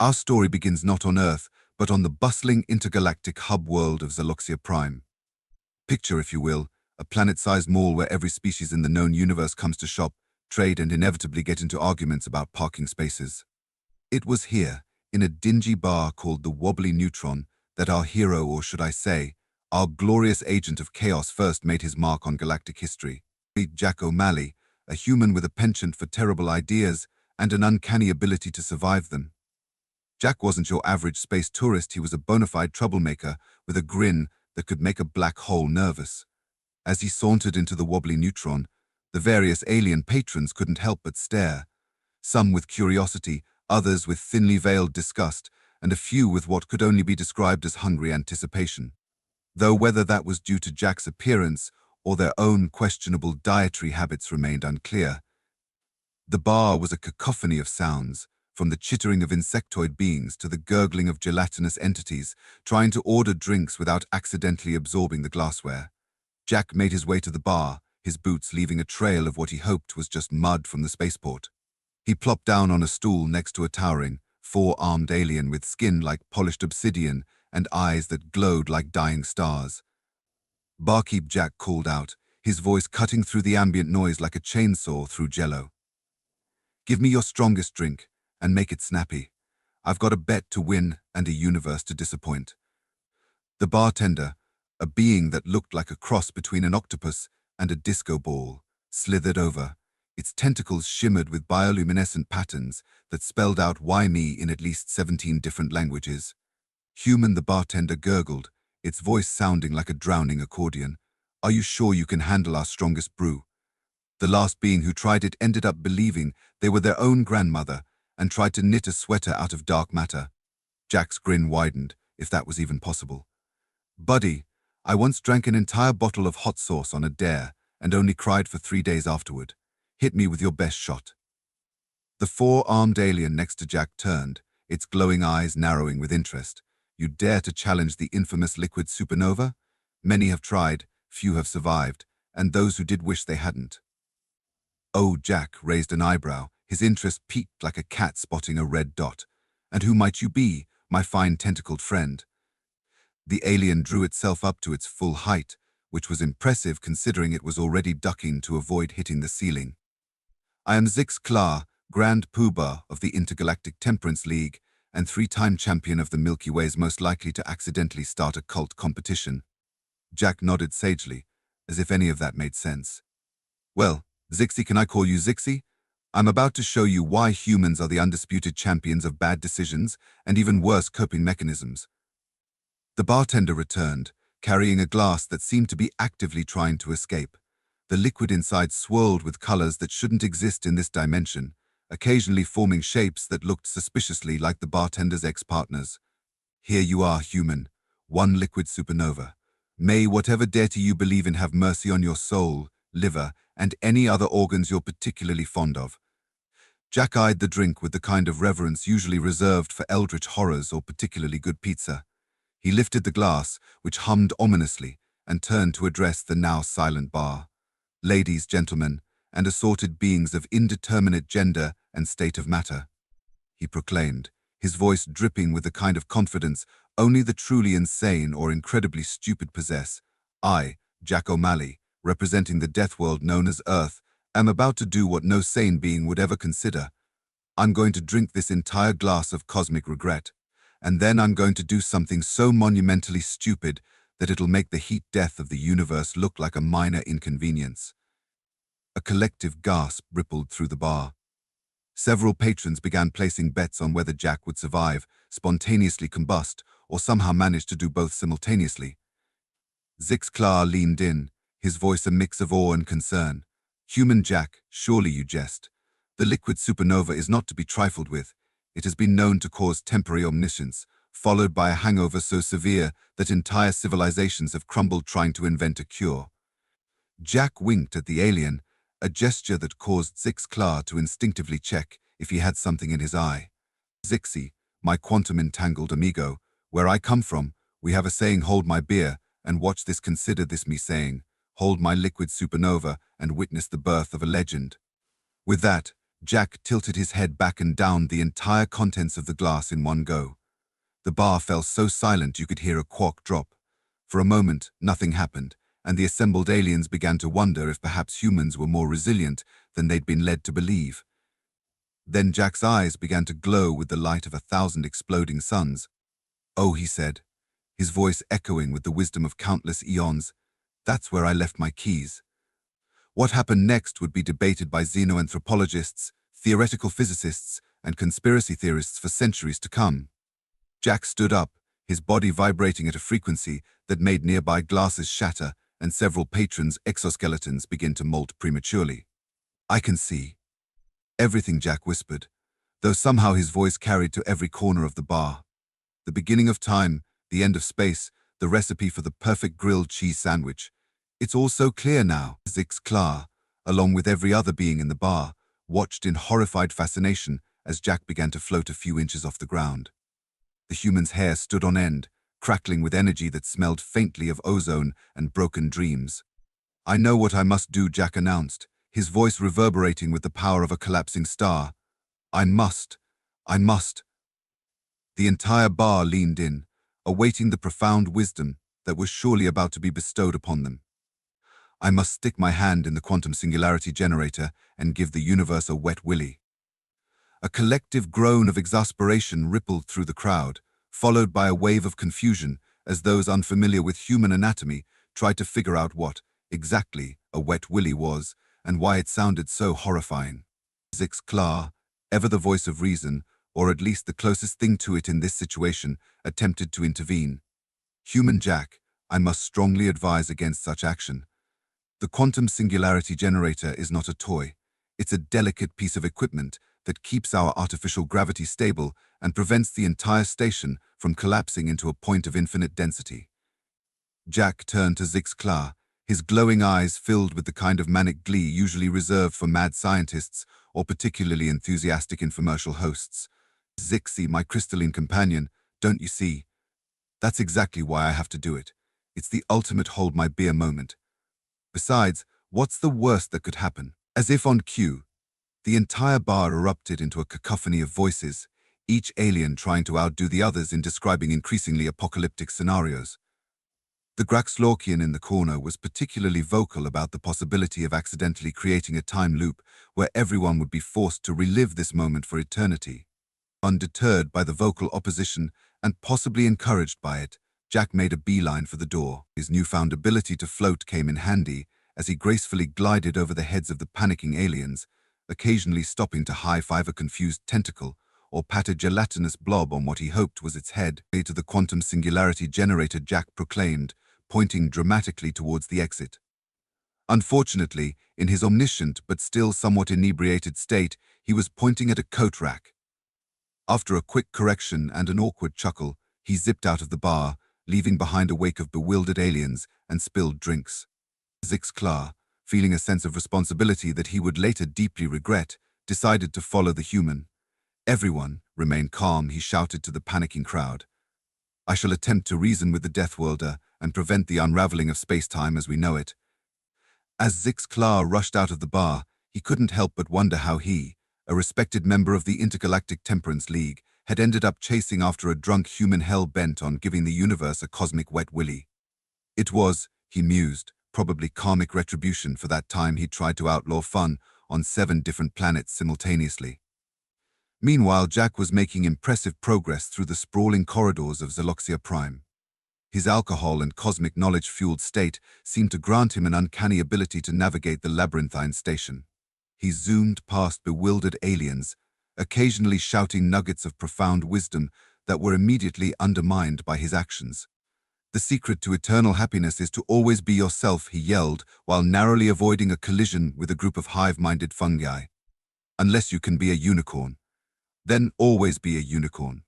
Our story begins not on Earth, but on the bustling intergalactic hub world of Zaloxia Prime. Picture, if you will, a planet-sized mall where every species in the known universe comes to shop, trade, and inevitably get into arguments about parking spaces. It was here, in a dingy bar called the Wobbly Neutron, that our hero, or should I say, our glorious agent of chaos, first made his mark on galactic history. Jack O'Malley, a human with a penchant for terrible ideas and an uncanny ability to survive them. Jack wasn't your average space tourist. He was a bona fide troublemaker with a grin that could make a black hole nervous. As he sauntered into the Wobbly Neutron, the various alien patrons couldn't help but stare, some with curiosity, others with thinly veiled disgust, and a few with what could only be described as hungry anticipation. Though whether that was due to Jack's appearance or their own questionable dietary habits remained unclear. The bar was a cacophony of sounds, from the chittering of insectoid beings to the gurgling of gelatinous entities trying to order drinks without accidentally absorbing the glassware. Jack made his way to the bar, his boots leaving a trail of what he hoped was just mud from the spaceport. He plopped down on a stool next to a towering, four-armed alien with skin like polished obsidian and eyes that glowed like dying stars. "Barkeep," Jack called out, his voice cutting through the ambient noise like a chainsaw through jello. "Give me your strongest drink, and make it snappy. I've got a bet to win and a universe to disappoint." The bartender, a being that looked like a cross between an octopus and a disco ball, slithered over. Its tentacles shimmered with bioluminescent patterns that spelled out "Why me" in at least 17 different languages. "Human," the bartender gurgled, its voice sounding like a drowning accordion. "Are you sure you can handle our strongest brew?" The last being who tried it ended up believing they were their own grandmother and tried to knit a sweater out of dark matter. Jack's grin widened, if that was even possible. "Buddy, I once drank an entire bottle of hot sauce on a dare and only cried for 3 days afterward. Hit me with your best shot." The four-armed alien next to Jack turned, its glowing eyes narrowing with interest. "You dare to challenge the infamous liquid supernova? Many have tried, few have survived, and those who did wish they hadn't." Oh, Jack raised an eyebrow, his interest piqued like a cat spotting a red dot. "And who might you be, my fine tentacled friend?" The alien drew itself up to its full height, which was impressive considering it was already ducking to avoid hitting the ceiling. "I am Zix Klar, Grand Poobah of the Intergalactic Temperance League and 3-time champion of the Milky Way's most likely to accidentally start a cult competition." Jack nodded sagely, as if any of that made sense. "Well, Zixie, can I call you Zixie? I'm about to show you why humans are the undisputed champions of bad decisions and even worse coping mechanisms." The bartender returned, carrying a glass that seemed to be actively trying to escape. The liquid inside swirled with colors that shouldn't exist in this dimension, occasionally forming shapes that looked suspiciously like the bartender's ex-partners. "Here you are, human, one liquid supernova. May whatever deity you believe in have mercy on your soul, liver, and any other organs you're particularly fond of." Jack eyed the drink with the kind of reverence usually reserved for eldritch horrors or particularly good pizza. He lifted the glass, which hummed ominously, and turned to address the now silent bar. "Ladies, gentlemen, and assorted beings of indeterminate gender and state of matter," he proclaimed, his voice dripping with the kind of confidence only the truly insane or incredibly stupid possess. "I, Jack O'Malley, representing the death world known as Earth, am about to do what no sane being would ever consider. I'm going to drink this entire glass of cosmic regret, and then I'm going to do something so monumentally stupid that it'll make the heat death of the universe look like a minor inconvenience." A collective gasp rippled through the bar. Several patrons began placing bets on whether Jack would survive, spontaneously combust, or somehow manage to do both simultaneously. Zix Klar leaned in, his voice a mix of awe and concern. "Human Jack, surely you jest. The liquid supernova is not to be trifled with. It has been known to cause temporary omniscience, followed by a hangover so severe that entire civilizations have crumbled trying to invent a cure." Jack winked at the alien, a gesture that caused Zix Klar to instinctively check if he had something in his eye. "Zixie, my quantum-entangled amigo, where I come from, we have a saying, 'Hold my beer, and watch this, consider this,' me saying, 'Hold my liquid supernova, and witness the birth of a legend.'" With that, Jack tilted his head back and downed the entire contents of the glass in one go. The bar fell so silent you could hear a cork drop. For a moment, nothing happened, and the assembled aliens began to wonder if perhaps humans were more resilient than they'd been led to believe. Then Jack's eyes began to glow with the light of 1,000 exploding suns. "Oh," he said, his voice echoing with the wisdom of countless eons, "that's where I left my keys." What happened next would be debated by xenoanthropologists, theoretical physicists, and conspiracy theorists for centuries to come. Jack stood up, his body vibrating at a frequency that made nearby glasses shatter and several patrons' exoskeletons begin to molt prematurely. "I can see everything," Jack whispered, though somehow his voice carried to every corner of the bar. The beginning of time, the end of space, the recipe for the perfect grilled cheese sandwich. "It's all so clear now." Zix Clar, along with every other being in the bar, watched in horrified fascination as Jack began to float a few inches off the ground. The human's hair stood on end, crackling with energy that smelled faintly of ozone and broken dreams. "I know what I must do," Jack announced, his voice reverberating with the power of a collapsing star. I must. The entire bar leaned in, awaiting the profound wisdom that was surely about to be bestowed upon them. "I must stick my hand in the quantum singularity generator and give the universe a wet willy." A collective groan of exasperation rippled through the crowd, followed by a wave of confusion as those unfamiliar with human anatomy tried to figure out what, exactly, a wet willy was and why it sounded so horrifying. Zix Clar, ever the voice of reason, or at least the closest thing to it in this situation, attempted to intervene. "Human Jack, I must strongly advise against such action. The quantum singularity generator is not a toy. It's a delicate piece of equipment that keeps our artificial gravity stable and prevents the entire station from collapsing into a point of infinite density." Jack turned to Zix Clar, his glowing eyes filled with the kind of manic glee usually reserved for mad scientists or particularly enthusiastic infomercial hosts. "Zixi, my crystalline companion, don't you see? That's exactly why I have to do it. It's the ultimate hold my beer moment. Besides, what's the worst that could happen?" As if on cue, the entire bar erupted into a cacophony of voices, each alien trying to outdo the others in describing increasingly apocalyptic scenarios. The Graxlorkian in the corner was particularly vocal about the possibility of accidentally creating a time loop where everyone would be forced to relive this moment for eternity. Undeterred by the vocal opposition and possibly encouraged by it, Jack made a beeline for the door. His newfound ability to float came in handy as he gracefully glided over the heads of the panicking aliens, occasionally stopping to high-five a confused tentacle or pat a gelatinous blob on what he hoped was its head. "To the quantum singularity generator," Jack proclaimed, pointing dramatically towards the exit. Unfortunately, in his omniscient but still somewhat inebriated state, he was pointing at a coat rack. After a quick correction and an awkward chuckle, he zipped out of the bar, leaving behind a wake of bewildered aliens and spilled drinks. Zix Clar, feeling a sense of responsibility that he would later deeply regret, decided to follow the human. "Everyone, remain calm," he shouted to the panicking crowd. "I shall attempt to reason with the Deathworlder and prevent the unraveling of space-time as we know it." As Zix Clar rushed out of the bar, he couldn't help but wonder how he, a respected member of the Intergalactic Temperance League, had ended up chasing after a drunk human hell-bent on giving the universe a cosmic wet willy. It was, he mused, probably karmic retribution for that time he tried to outlaw fun on 7 different planets simultaneously. Meanwhile, Jack was making impressive progress through the sprawling corridors of Xeloxia Prime. His alcohol and cosmic knowledge-fueled state seemed to grant him an uncanny ability to navigate the labyrinthine station. He zoomed past bewildered aliens, occasionally shouting nuggets of profound wisdom that were immediately undermined by his actions. "The secret to eternal happiness is to always be yourself," he yelled, while narrowly avoiding a collision with a group of hive-minded fungi. "Unless you can be a unicorn. Then always be a unicorn."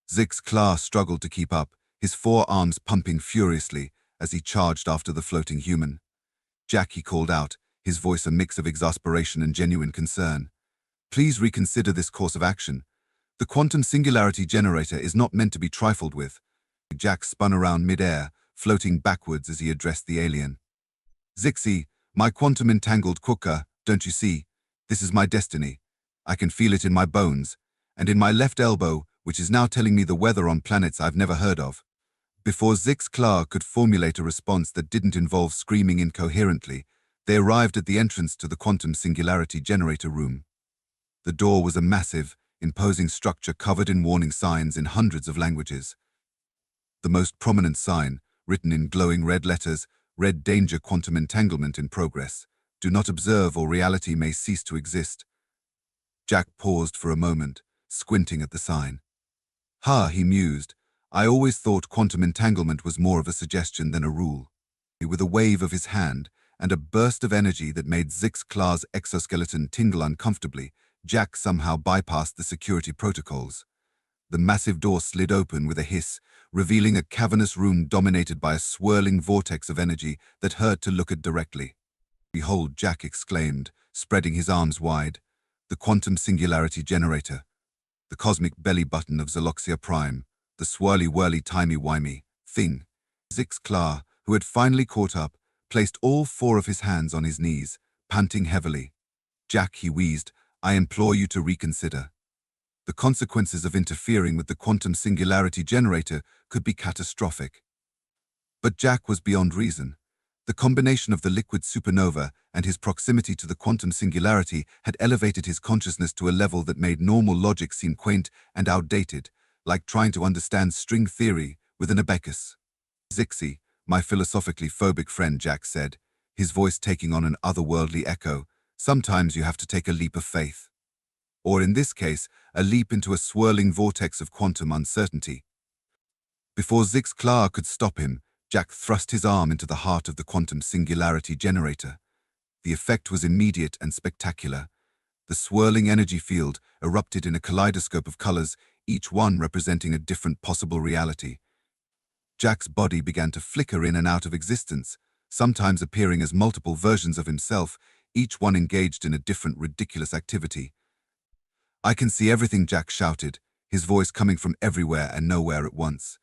Zix Clar struggled to keep up, his forearms pumping furiously as he charged after the floating human. "Jack," he called out, his voice a mix of exasperation and genuine concern. "Please reconsider this course of action. The quantum singularity generator is not meant to be trifled with." Jack spun around mid-air, floating backwards as he addressed the alien. "Zixi, my quantum entangled cooker, don't you see? This is my destiny. I can feel it in my bones, and in my left elbow, which is now telling me the weather on planets I've never heard of. Before Zix Klar could formulate a response that didn't involve screaming incoherently, they arrived at the entrance to the quantum singularity generator room. The door was a massive, imposing structure covered in warning signs in hundreds of languages. The most prominent sign, written in glowing red letters, read "Danger, quantum entanglement in progress. Do not observe or reality may cease to exist." Jack paused for a moment, squinting at the sign. He mused. I always thought quantum entanglement was more of a suggestion than a rule. With a wave of his hand and a burst of energy that made Zix Klar's exoskeleton tingle uncomfortably, Jack somehow bypassed the security protocols. The massive door slid open with a hiss, revealing a cavernous room dominated by a swirling vortex of energy that hurt to look at directly. "Behold," Jack exclaimed, spreading his arms wide. "The quantum singularity generator. The cosmic belly button of Xeloxia Prime. The swirly-whirly timey-wimey thing." Zix Klar, who had finally caught up, placed all four of his hands on his knees, panting heavily. "Jack," he wheezed, "I implore you to reconsider. The consequences of interfering with the quantum singularity generator could be catastrophic." But Jack was beyond reason. The combination of the liquid supernova and his proximity to the quantum singularity had elevated his consciousness to a level that made normal logic seem quaint and outdated, like trying to understand string theory with an abacus. "Zixi, my philosophically phobic friend," Jack said, his voice taking on an otherworldly echo, "sometimes you have to take a leap of faith. Or in this case, a leap into a swirling vortex of quantum uncertainty." Before Zix Klar could stop him, Jack thrust his arm into the heart of the quantum singularity generator. The effect was immediate and spectacular. The swirling energy field erupted in a kaleidoscope of colors, each one representing a different possible reality. Jack's body began to flicker in and out of existence, sometimes appearing as multiple versions of himself, each one engaged in a different ridiculous activity. "I can see everything," Jack shouted, his voice coming from everywhere and nowhere at once.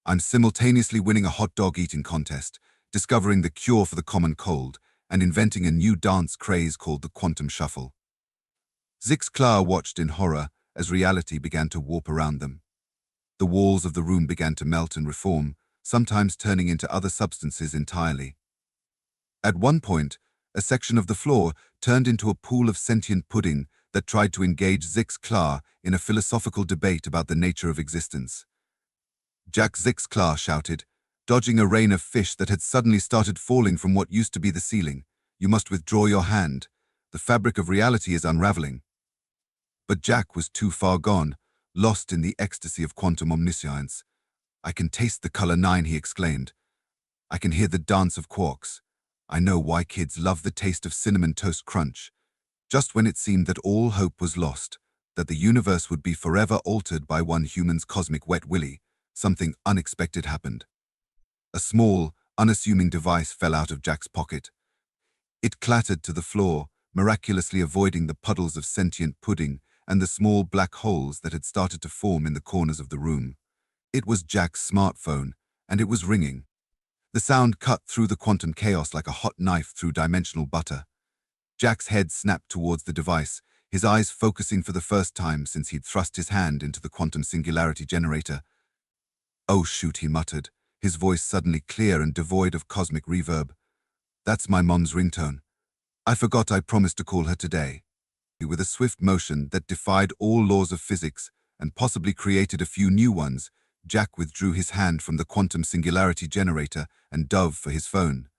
"I'm simultaneously winning a hot dog eating contest, discovering the cure for the common cold, and inventing a new dance craze called the quantum shuffle." Zix Klar watched in horror as reality began to warp around them. The walls of the room began to melt and reform, sometimes turning into other substances entirely. At one point, a section of the floor turned into a pool of sentient pudding that tried to engage Zix Klar in a philosophical debate about the nature of existence. "Jack," Zix Klar shouted, dodging a rain of fish that had suddenly started falling from what used to be the ceiling. "You must withdraw your hand. The fabric of reality is unraveling." But Jack was too far gone, lost in the ecstasy of quantum omniscience. "I can taste the color 9, he exclaimed. "I can hear the dance of quarks. I know why kids love the taste of cinnamon toast crunch." Just when it seemed that all hope was lost, that the universe would be forever altered by one human's cosmic wet willy, something unexpected happened. A small, unassuming device fell out of Jack's pocket. It clattered to the floor, miraculously avoiding the puddles of sentient pudding and the small black holes that had started to form in the corners of the room. It was Jack's smartphone, and it was ringing. The sound cut through the quantum chaos like a hot knife through dimensional butter. Jack's head snapped towards the device, his eyes focusing for the first time since he'd thrust his hand into the quantum singularity generator. "Oh shoot," he muttered, his voice suddenly clear and devoid of cosmic reverb. "That's my mom's ringtone. I forgot I promised to call her today." With a swift motion that defied all laws of physics and possibly created a few new ones, Jack withdrew his hand from the quantum singularity generator and dove for his phone.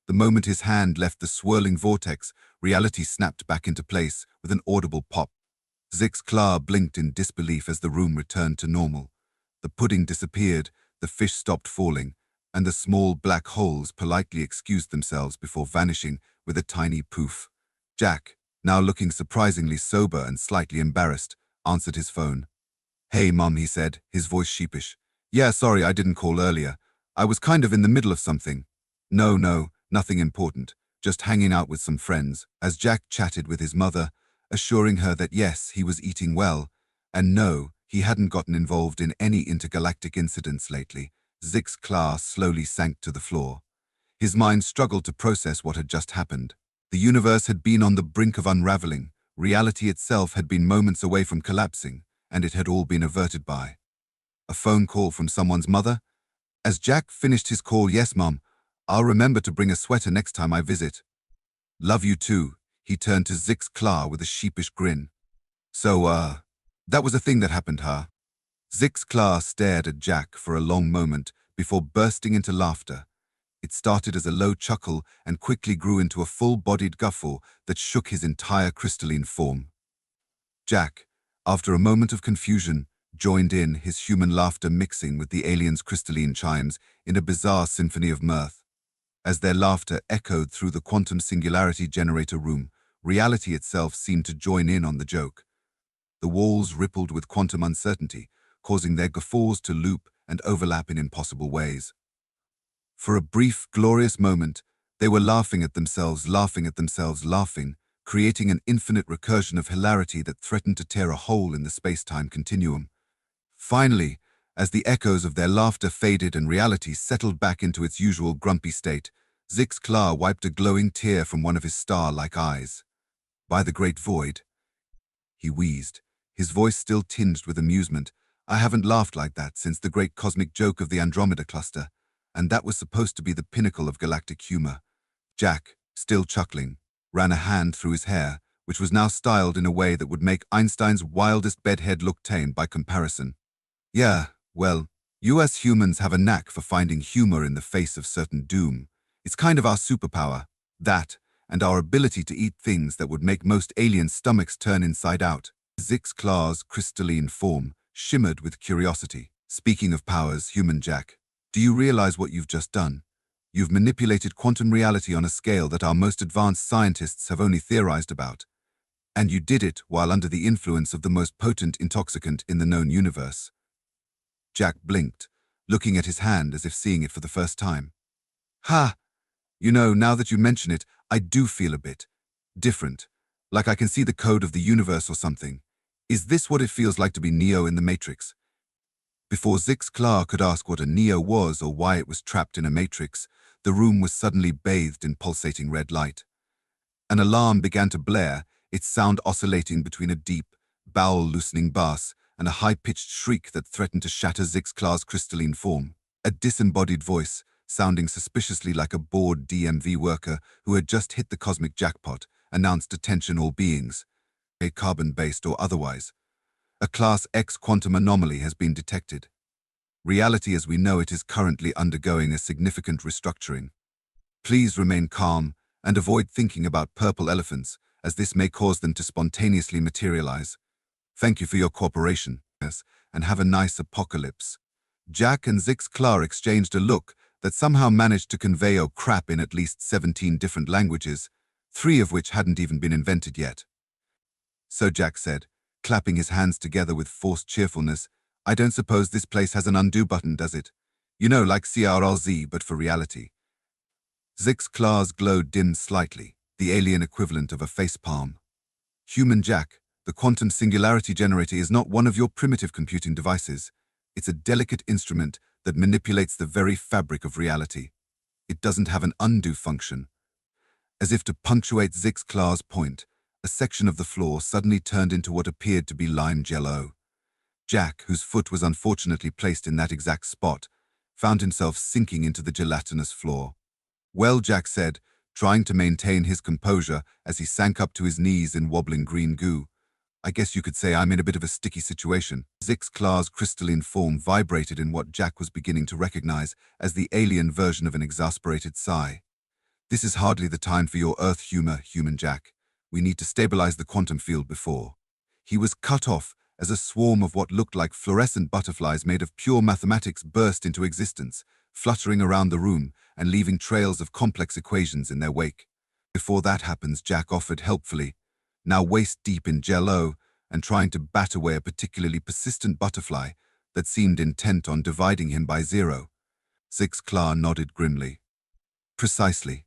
The moment his hand left the swirling vortex, reality snapped back into place with an audible pop. Zix Klar blinked in disbelief as the room returned to normal. The pudding disappeared, the fish stopped falling, and the small black holes politely excused themselves before vanishing with a tiny poof. Jack, now looking surprisingly sober and slightly embarrassed, answered his phone. "Hey, Mom," he said, his voice sheepish. "Yeah, sorry I didn't call earlier. I was kind of in the middle of something." No, nothing important. Just hanging out with some friends," as Jack chatted with his mother, assuring her that yes, he was eating well, and no, he hadn't gotten involved in any intergalactic incidents lately. Zix Klar slowly sank to the floor. His mind struggled to process what had just happened. The universe had been on the brink of unraveling, Reality itself had been moments away from collapsing, and it had all been averted by a phone call from someone's mother. As Jack finished his call, "Yes, Mom, I'll remember to bring a sweater next time I visit." "Love you too," he turned to Zix Klar with a sheepish grin. "So, that was a thing that happened, huh?" Zix Klar stared at Jack for a long moment before bursting into laughter. It started as a low chuckle and quickly grew into a full-bodied guffaw that shook his entire crystalline form. Jack, after a moment of confusion, joined in, his human laughter mixing with the alien's crystalline chimes in a bizarre symphony of mirth. As their laughter echoed through the quantum singularity generator room, reality itself seemed to join in on the joke. The walls rippled with quantum uncertainty, causing their guffaws to loop and overlap in impossible ways. For a brief, glorious moment, they were laughing at themselves, laughing, creating an infinite recursion of hilarity that threatened to tear a hole in the space-time continuum. Finally, as the echoes of their laughter faded and reality settled back into its usual grumpy state, Zix Klar wiped a glowing tear from one of his star-like eyes. "By the great void," he wheezed, his voice still tinged with amusement, "I haven't laughed like that since the great cosmic joke of the Andromeda cluster, and that was supposed to be the pinnacle of galactic humor." Jack, still chuckling, ran a hand through his hair, which was now styled in a way that would make Einstein's wildest bedhead look tame by comparison. "Yeah, well, you as humans have a knack for finding humor in the face of certain doom. It's kind of our superpower, that, and our ability to eat things that would make most alien stomachs turn inside out." Zix Klar's crystalline form shimmered with curiosity. "Speaking of powers, human Jack, do you realize what you've just done? You've manipulated quantum reality on a scale that our most advanced scientists have only theorized about. And you did it while under the influence of the most potent intoxicant in the known universe." Jack blinked, looking at his hand as if seeing it for the first time. "Ha! You know, now that you mention it, I do feel a bit different, like I can see the code of the universe or something. Is this what it feels like to be Neo in the Matrix?" Before Zix Klar could ask what a Neo was or why it was trapped in a matrix, the room was suddenly bathed in pulsating red light. An alarm began to blare, its sound oscillating between a deep, bowel-loosening bass and a high-pitched shriek that threatened to shatter Zix Klar's crystalline form. A disembodied voice, sounding suspiciously like a bored DMV worker who had just hit the cosmic jackpot, announced, "Attention all beings, a carbon-based or otherwise. A Class X quantum anomaly has been detected. Reality as we know it is currently undergoing a significant restructuring. Please remain calm and avoid thinking about purple elephants, as this may cause them to spontaneously materialize. Thank you for your cooperation, yes, and have a nice apocalypse." Jack and Zix Klar exchanged a look that somehow managed to convey "oh crap" in at least 17 different languages, 3 of which hadn't even been invented yet. "So," Jack said, clapping his hands together with forced cheerfulness, "I don't suppose this place has an undo button, does it? You know, like CRLZ, but for reality." Zix Klar's glow dimmed slightly, the alien equivalent of a facepalm. "Human Jack, the quantum singularity generator is not one of your primitive computing devices. It's a delicate instrument that manipulates the very fabric of reality. It doesn't have an undo function." As if to punctuate Zix Klar's point, a section of the floor suddenly turned into what appeared to be lime jello. Jack, whose foot was unfortunately placed in that exact spot, found himself sinking into the gelatinous floor. "Well," Jack said, trying to maintain his composure as he sank up to his knees in wobbling green goo, "I guess you could say I'm in a bit of a sticky situation." Zix Klar's crystalline form vibrated in what Jack was beginning to recognize as the alien version of an exasperated sigh. "This is hardly the time for your Earth humor, human Jack. We need to stabilize the quantum field before." He was cut off as a swarm of what looked like fluorescent butterflies made of pure mathematics burst into existence, fluttering around the room and leaving trails of complex equations in their wake. "Before that happens," Jack offered helpfully, now waist-deep in jello and trying to bat away a particularly persistent butterfly that seemed intent on dividing him by 0. Zix Klar nodded grimly. "Precisely.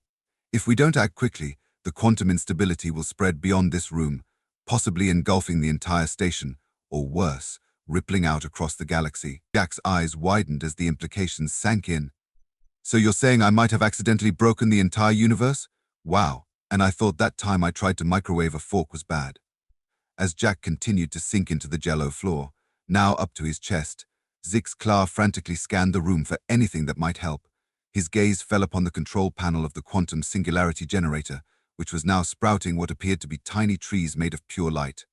If we don't act quickly, the quantum instability will spread beyond this room, possibly engulfing the entire station, or worse, rippling out across the galaxy." Jack's eyes widened as the implications sank in. "So you're saying I might have accidentally broken the entire universe? Wow, and I thought that time I tried to microwave a fork was bad." as Jack continued to sink into the jello floor, now up to his chest. Zix-Klar frantically scanned the room for anything that might help. His gaze fell upon the control panel of the quantum singularity generator, which was now sprouting what appeared to be tiny trees made of pure light.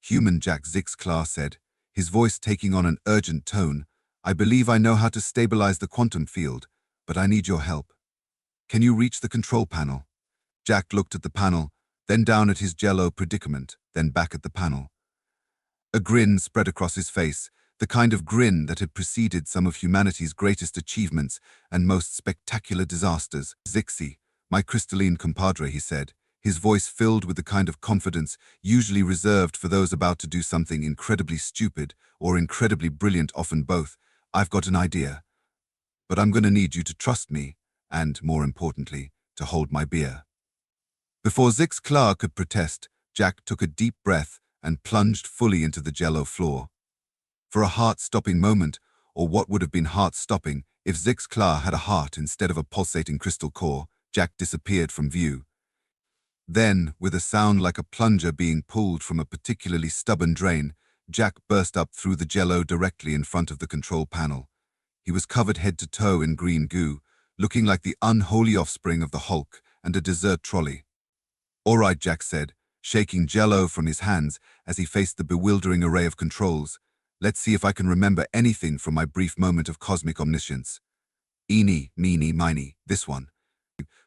"Human Jack," Zix-Klar said, his voice taking on an urgent tone, "I believe I know how to stabilize the quantum field, but I need your help. Can you reach the control panel?" Jack looked at the panel, then down at his jello predicament, then back at the panel. A grin spread across his face, the kind of grin that had preceded some of humanity's greatest achievements and most spectacular disasters. "Zixi, my crystalline compadre," he said, his voice filled with the kind of confidence usually reserved for those about to do something incredibly stupid or incredibly brilliant, often both. "I've got an idea. But I'm going to need you to trust me, and, more importantly, to hold my beer." Before Zix-Klar could protest, Jack took a deep breath and plunged fully into the jello floor. For a heart-stopping moment, or what would have been heart-stopping if Zix-Klar had a heart instead of a pulsating crystal core, Jack disappeared from view. Then, with a sound like a plunger being pulled from a particularly stubborn drain, Jack burst up through the jello directly in front of the control panel. He was covered head to toe in green goo, looking like the unholy offspring of the Hulk and a dessert trolley. "All right," Jack said, shaking jello from his hands as he faced the bewildering array of controls. "Let's see if I can remember anything from my brief moment of cosmic omniscience." "Eeny, meeny, miny, this one."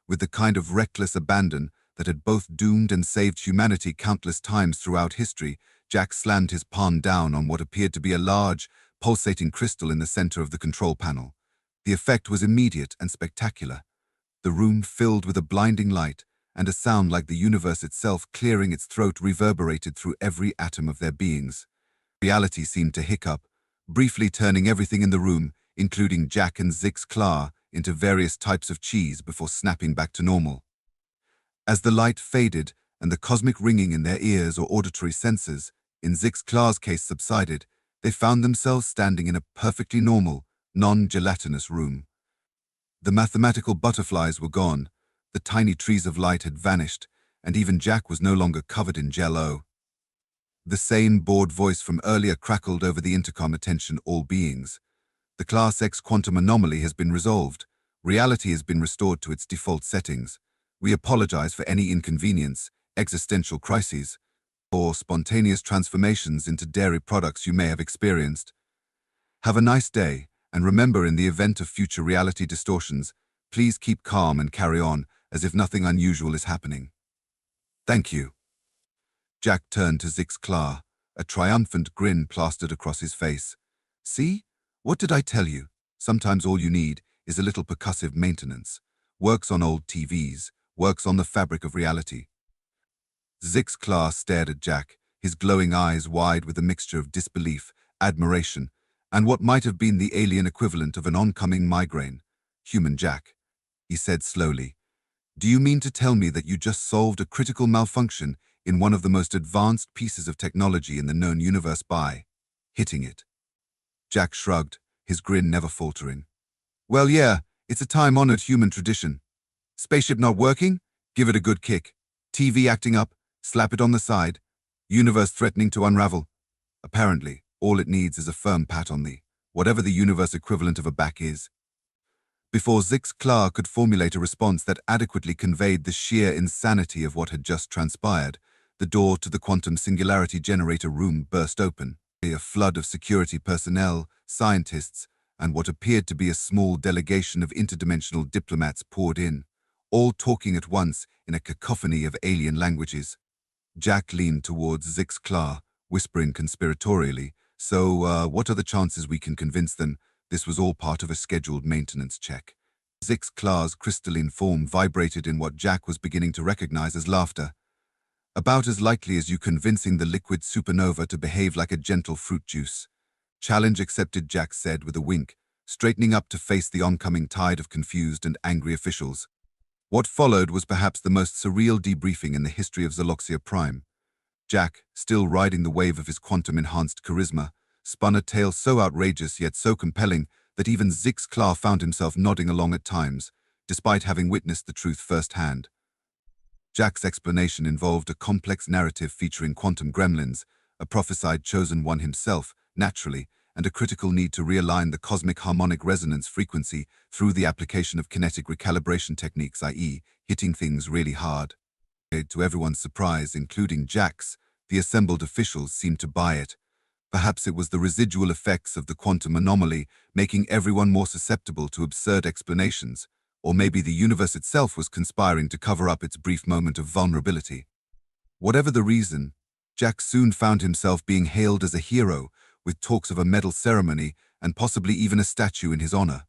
With the kind of reckless abandon that had both doomed and saved humanity countless times throughout history, Jack slammed his palm down on what appeared to be a large, pulsating crystal in the center of the control panel. The effect was immediate and spectacular. The room filled with a blinding light, and a sound like the universe itself clearing its throat reverberated through every atom of their beings. Reality seemed to hiccup, briefly turning everything in the room, including Jack and Zix-Klar, into various types of cheese before snapping back to normal. As the light faded and the cosmic ringing in their ears or auditory senses, in Zix-Klar's case, subsided, they found themselves standing in a perfectly normal, non-gelatinous room. The mathematical butterflies were gone, the tiny trees of light had vanished, and even Jack was no longer covered in jello. The same bored voice from earlier crackled over the intercom. "Attention all beings. The Class X quantum anomaly has been resolved. Reality has been restored to its default settings. We apologize for any inconvenience, existential crises, or spontaneous transformations into dairy products you may have experienced. Have a nice day, and remember, in the event of future reality distortions, please keep calm and carry on as if nothing unusual is happening. Thank you." Jack turned to Zix-Klar, a triumphant grin plastered across his face. "See? What did I tell you? Sometimes all you need is a little percussive maintenance. Works on old TVs, works on the fabric of reality." Zix-Klar stared at Jack, his glowing eyes wide with a mixture of disbelief, admiration, and what might have been the alien equivalent of an oncoming migraine. "Human Jack," he said slowly, "do you mean to tell me that you just solved a critical malfunction in one of the most advanced pieces of technology in the known universe by hitting it?" Jack shrugged, his grin never faltering. "Well, yeah, it's a time-honored human tradition. Spaceship not working? Give it a good kick. TV acting up? Slap it on the side. Universe threatening to unravel? Apparently, all it needs is a firm pat on the whatever the universe equivalent of a back is." Before Zix-Klar could formulate a response that adequately conveyed the sheer insanity of what had just transpired, the door to the quantum singularity generator room burst open. A flood of security personnel, scientists, and what appeared to be a small delegation of interdimensional diplomats poured in, all talking at once in a cacophony of alien languages. Jack leaned towards Zix-Klar, whispering conspiratorially, "So, what are the chances we can convince them this was all part of a scheduled maintenance check?" Zix-Klar's crystalline form vibrated in what Jack was beginning to recognize as laughter. "About as likely as you convincing the liquid supernova to behave like a gentle fruit juice." "Challenge accepted," Jack said with a wink, straightening up to face the oncoming tide of confused and angry officials. What followed was perhaps the most surreal debriefing in the history of Zoloxia Prime. Jack, still riding the wave of his quantum-enhanced charisma, spun a tale so outrageous yet so compelling that even Zix-Klar found himself nodding along at times, despite having witnessed the truth firsthand. Jack's explanation involved a complex narrative featuring quantum gremlins, a prophesied chosen one himself, naturally, and a critical need to realign the cosmic harmonic resonance frequency through the application of kinetic recalibration techniques, i.e., hitting things really hard. To everyone's surprise, including Jack's, the assembled officials seemed to buy it. Perhaps it was the residual effects of the quantum anomaly making everyone more susceptible to absurd explanations, or maybe the universe itself was conspiring to cover up its brief moment of vulnerability. Whatever the reason, Jack soon found himself being hailed as a hero, with talks of a medal ceremony and possibly even a statue in his honor.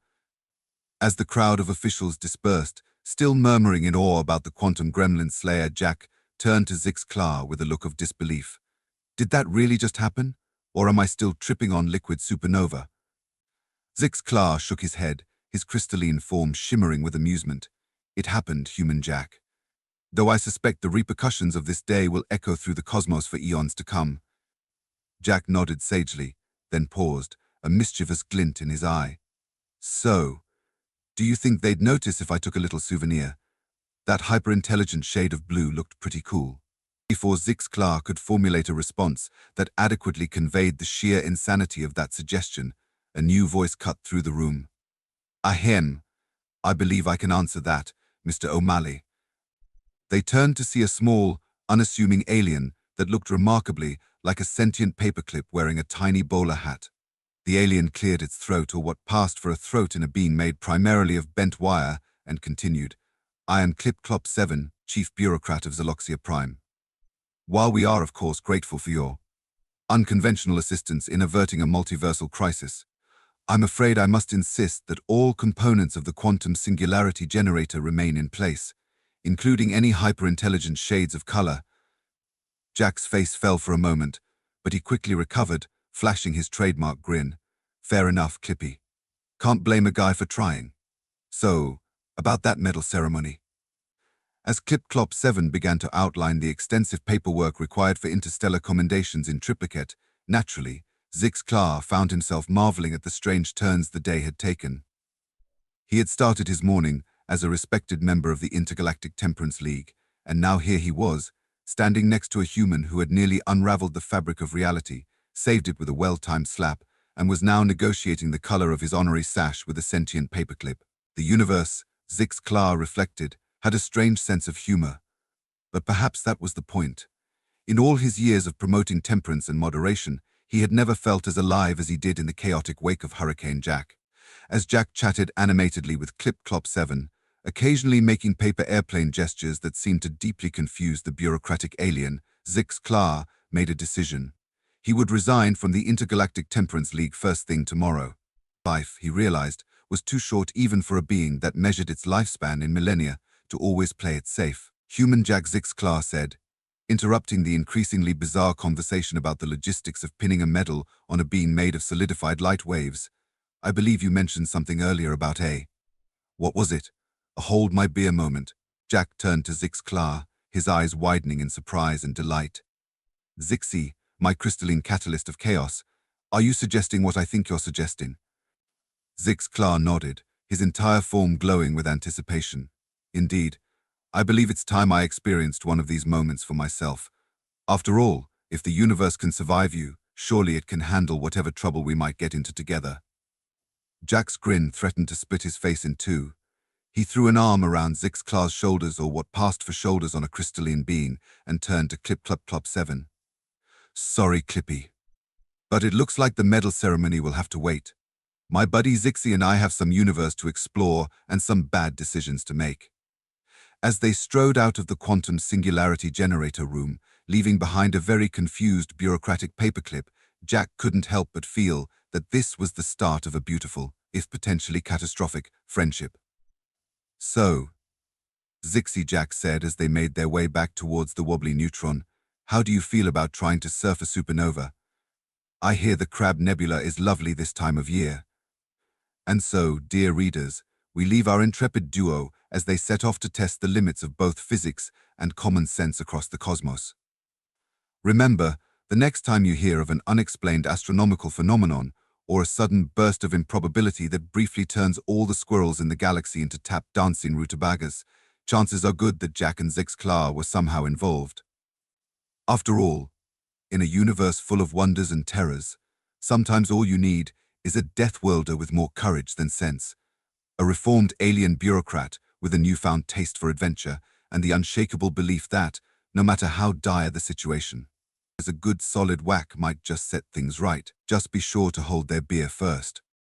As the crowd of officials dispersed, still murmuring in awe about the quantum gremlin slayer, Jack turned to Zix Clar with a look of disbelief. Did that really just happen? Or am I still tripping on liquid supernova? Zix Clar shook his head, his crystalline form shimmering with amusement. It happened, human Jack. Though I suspect the repercussions of this day will echo through the cosmos for eons to come. Jack nodded sagely, then paused, a mischievous glint in his eye. So, do you think they'd notice if I took a little souvenir? That hyper-intelligent shade of blue looked pretty cool. Before Zix Clar could formulate a response that adequately conveyed the sheer insanity of that suggestion, a new voice cut through the room. Ahem. I believe I can answer that, Mr. O'Malley. They turned to see a small, unassuming alien that looked remarkably like a sentient paperclip wearing a tiny bowler hat. The alien cleared its throat, or what passed for a throat in a being made primarily of bent wire, and continued, I am Clip Clop 7, Chief Bureaucrat of Zaloxia Prime. While we are, of course, grateful for your unconventional assistance in averting a multiversal crisis, I'm afraid I must insist that all components of the quantum singularity generator remain in place, including any hyper-intelligent shades of color. Jack's face fell for a moment, but he quickly recovered, flashing his trademark grin. Fair enough, Clippy. Can't blame a guy for trying. So, about that medal ceremony. As Clip Clop 7 began to outline the extensive paperwork required for interstellar commendations in triplicate, naturally, Zix Clar found himself marveling at the strange turns the day had taken. He had started his morning as a respected member of the Intergalactic Temperance League, and now here he was, standing next to a human who had nearly unraveled the fabric of reality, saved it with a well-timed slap, and was now negotiating the color of his honorary sash with a sentient paperclip. The universe, Zix Clar reflected, had a strange sense of humor. But perhaps that was the point. In all his years of promoting temperance and moderation, he had never felt as alive as he did in the chaotic wake of Hurricane Jack. As Jack chatted animatedly with Clip Clop 7, occasionally making paper airplane gestures that seemed to deeply confuse the bureaucratic alien, Zix Clar made a decision. He would resign from the Intergalactic Temperance League first thing tomorrow. Life, he realized, was too short even for a being that measured its lifespan in millennia to always play it safe. Human Jack, Zix Clar said, interrupting the increasingly bizarre conversation about the logistics of pinning a medal on a being made of solidified light waves. I believe you mentioned something earlier about a... What was it? A hold my beer moment. Jack turned to Zix Clar, his eyes widening in surprise and delight. Zixi, my crystalline catalyst of chaos, are you suggesting what I think you're suggesting? Zix Clar nodded, his entire form glowing with anticipation. Indeed, I believe it's time I experienced one of these moments for myself. After all, if the universe can survive you, surely it can handle whatever trouble we might get into together. Jack's grin threatened to split his face in two. He threw an arm around Zix Clar's shoulders, or what passed for shoulders on a crystalline being, and turned to Clip Clop Clop 7. Sorry, Clippy, but it looks like the medal ceremony will have to wait. My buddy Zixi and I have some universe to explore and some bad decisions to make. As they strode out of the quantum singularity generator room, leaving behind a very confused bureaucratic paperclip, Jack couldn't help but feel that this was the start of a beautiful, if potentially catastrophic, friendship. So, Zixi, Jack said as they made their way back towards the wobbly neutron, how do you feel about trying to surf a supernova? I hear the Crab Nebula is lovely this time of year. And so, dear readers, we leave our intrepid duo as they set off to test the limits of both physics and common sense across the cosmos. Remember, the next time you hear of an unexplained astronomical phenomenon or a sudden burst of improbability that briefly turns all the squirrels in the galaxy into tap-dancing rutabagas, chances are good that Jack and Zix Klar were somehow involved. After all, in a universe full of wonders and terrors, sometimes all you need is a Deathworlder with more courage than sense, a reformed alien bureaucrat with a newfound taste for adventure and the unshakable belief that, no matter how dire the situation, a good solid whack might just set things right. Just be sure to hold their beer first.